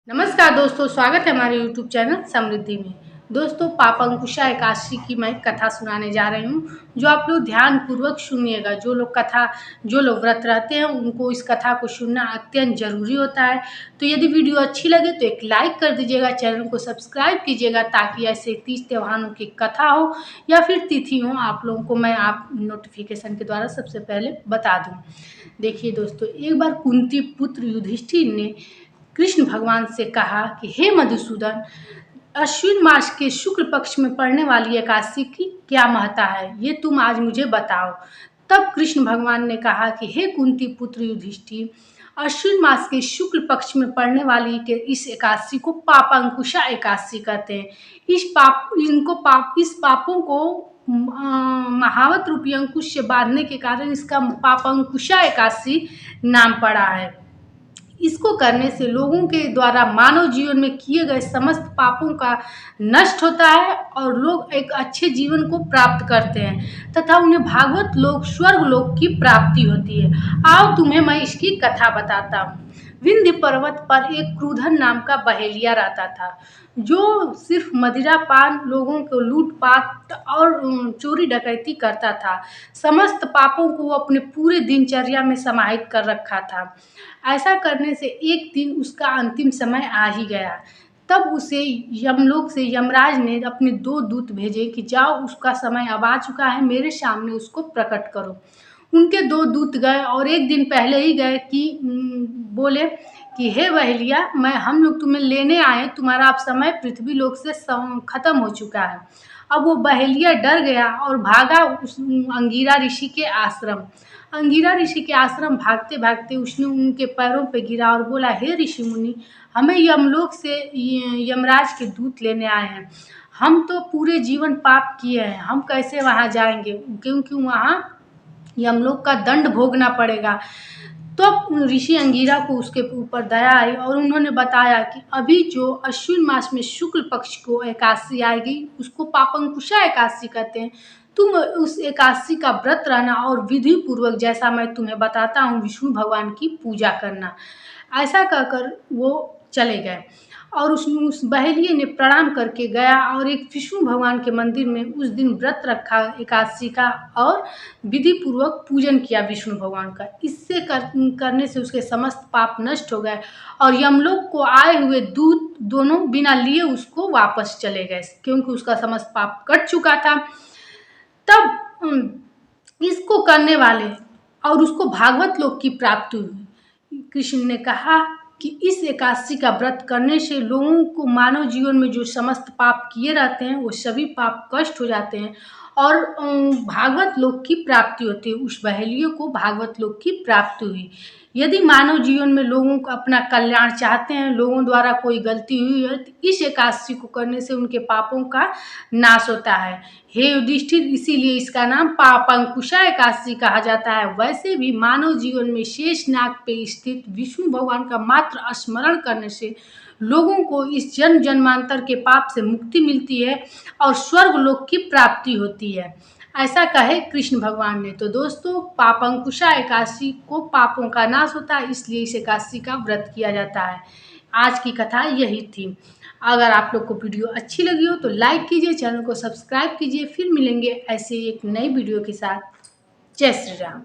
नमस्कार दोस्तों, स्वागत है हमारे YouTube चैनल समृद्धि में। दोस्तों, पापंकुशा एकादशी की मैं कथा सुनाने जा रही हूँ, जो आप लोग ध्यान पूर्वक सुनिएगा। जो लोग व्रत रहते हैं उनको इस कथा को सुनना अत्यंत जरूरी होता है। तो यदि वीडियो अच्छी लगे तो एक लाइक कर दीजिएगा, चैनल को सब्सक्राइब कीजिएगा, ताकि ऐसे तीज त्योहारों की कथा हो या फिर तिथि हो, आप लोगों को मैं आप नोटिफिकेशन के द्वारा सबसे पहले बता दूँ। देखिए दोस्तों, एक बार कुंती पुत्र युधिष्ठिर ने कृष्ण भगवान से कहा कि हे मधुसूदन, अश्विन मास के शुक्ल पक्ष में पड़ने वाली एकादशी की क्या महत्ता है, ये तुम आज मुझे बताओ। तब कृष्ण भगवान ने कहा कि हे कुंती पुत्र युधिष्ठिर, अश्विन मास के शुक्ल पक्ष में पड़ने वाली के इस एकादशी को पापंकुशा एकादशी कहते हैं। इस पापों को महावत रूपी अंकुश से बांधने के कारण इसका पापंकुशा एकादशी नाम पड़ा है। इसको करने से लोगों के द्वारा मानव जीवन में किए गए समस्त पापों का नष्ट होता है और लोग एक अच्छे जीवन को प्राप्त करते हैं तथा उन्हें भागवत लोक स्वर्ग लोक की प्राप्ति होती है। आओ तुम्हें मैं इसकी कथा बताता हूँ। विंध्य पर्वत पर एक क्रूधन नाम का बहेलिया रहता था, जो सिर्फ मदिरा पान, लोगों को लूटपाट और चोरी डकैती करता था। समस्त पापों को वो अपने पूरे दिनचर्या में समाहित कर रखा था। ऐसा करने से एक दिन उसका अंतिम समय आ ही गया। तब उसे यमलोक से यमराज ने अपने 2 दूत भेजे कि जाओ, उसका समय अब आ चुका है, मेरे सामने उसको प्रकट करो। उनके 2 दूत गए और एक दिन पहले ही गए कि बोले कि हे बहेलिया, हम लोग तुम्हें लेने आए, तुम्हारा अब समय पृथ्वी लोक से खत्म हो चुका है। अब वो बहेलिया डर गया और भागा उस अंगिरा ऋषि के आश्रम। अंगिरा ऋषि के आश्रम भागते भागते उसने उनके पैरों पे गिरा और बोला, हे ऋषि मुनि, हमें यमलोक से यमराज के दूत लेने आए हैं। हम तो पूरे जीवन पाप किए हैं, हम कैसे वहाँ जाएंगे, क्योंकि वहाँ यमलोक का दंड भोगना पड़ेगा। तो ऋषि अंगिरा को उसके ऊपर दया आई और उन्होंने बताया कि अभी जो अश्विन मास में शुक्ल पक्ष को एकादशी आएगी, उसको पापंकुशा एकादशी कहते हैं। तुम उस एकादशी का व्रत रहना और विधि पूर्वक, जैसा मैं तुम्हें बताता हूँ, विष्णु भगवान की पूजा करना। ऐसा कहकर वो चले गए और उस बहेलिये ने प्रणाम करके गया और एक विष्णु भगवान के मंदिर में उस दिन व्रत रखा एकादशी का और विधि पूर्वक पूजन किया विष्णु भगवान का। इससे करने से उसके समस्त पाप नष्ट हो गए और यमलोक को आए हुए दूत दोनों बिना लिए उसको वापस चले गए, क्योंकि उसका समस्त पाप कट चुका था। तब इसको करने वाले और उसको भागवत लोक की प्राप्ति हुई। कृष्ण ने कहा कि इस एकादशी का व्रत करने से लोगों को मानव जीवन में जो समस्त पाप किए रहते हैं वो सभी पाप कष्ट हो जाते हैं और भागवत लोक की प्राप्ति होती है। उस बहेलियों को भागवत लोक की प्राप्ति हुई। यदि मानव जीवन में लोगों को अपना कल्याण चाहते हैं, लोगों द्वारा कोई गलती हुई है, तो इस एकादशी को करने से उनके पापों का नाश होता है। हे युधिष्ठिर, इसीलिए इसका नाम पापंकुशा एकादशी कहा जाता है। वैसे भी मानव जीवन में शेष नाग पे स्थित विष्णु भगवान का मात्र स्मरण करने से लोगों को इस जन्म जन्मांतर के पाप से मुक्ति मिलती है और स्वर्ग लोक की प्राप्ति होती है, ऐसा कहे कृष्ण भगवान ने। तो दोस्तों, पापंकुशा एकादशी को पापों का नाश होता है, इसलिए इस एकादशी का व्रत किया जाता है। आज की कथा यही थी। अगर आप लोग को वीडियो अच्छी लगी हो तो लाइक कीजिए, चैनल को सब्सक्राइब कीजिए। फिर मिलेंगे ऐसे एक नई वीडियो के साथ। जय श्री राम।